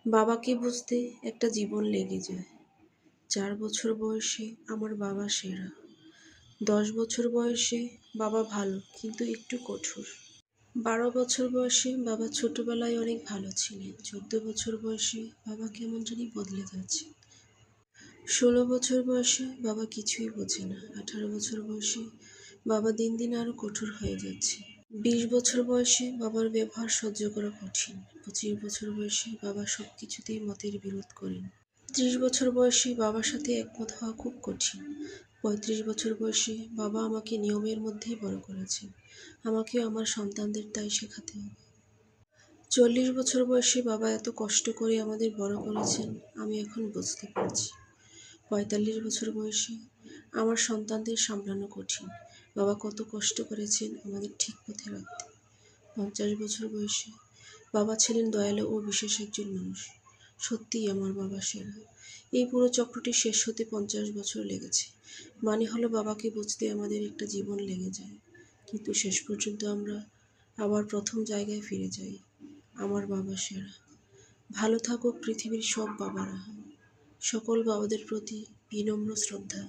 বাবাকে বুঝতে একটা জীবন লেগে যায়। ৪ বছর বয়সে আমার বাবা সেরা। ১০ বছর বয়সে বাবা ভালো কিন্তু একটু কঠোর। ১২ বছর বয়সে বাবা ছোটবেলায় অনেক ভালো ছিলেন। ১৪ বছর বয়সে বাবা কেমন জানি বদলে যাচ্ছে। ১৬ বছর বয়সে বাবা কিছুই বোঝে না। ১৮ বছর বয়সে বাবা দিন দিন আরো কঠোর হয়ে যাচ্ছে। ২০ বছর বয়সে বাবার ব্যবহার সহ্য করা কঠিন। ২৫ বছর বয়সে বাবা সবকিছুতেই মতের বিরোধ করেন। ৩০ বছর বয়সে বাবার সাথে একমত হওয়া খুব কঠিন। ৩৫ বছর বয়সে বাবা আমাকে নিয়মের মধ্যেই বড় করেছেন। আমাকেও আমার সন্তানদের তাই শেখাতে হবে। ৪০ বছর বয়সে বাবা এত কষ্ট করে আমাদের বড় করেছেন, আমি এখন বুঝতে পারছি। ৪৫ বছর বয়সে আমার সন্তানদের সামলানো কঠিন। বাবা কত কষ্ট করেছেন আমাদের ঠিক পথে রাখতে। ৫০ বছর বয়সে বাবা ছিলেন দয়ালু ও বিশেষ একজন মানুষ। সত্যিই আমার বাবা সেরা। এই পুরো চক্রটি শেষ হতে ৫০ বছর লেগেছে। মানে হলো বাবাকে বুঝতে আমাদের একটা জীবন লেগে যায়। কিন্তু শেষ পর্যন্ত আমরা আবার প্রথম জায়গায় ফিরে যাই। আমার বাবা সেরা। ভালো থাকুক পৃথিবীর সব বাবারা। সকল বাবাদের প্রতি বিনম্র শ্রদ্ধা।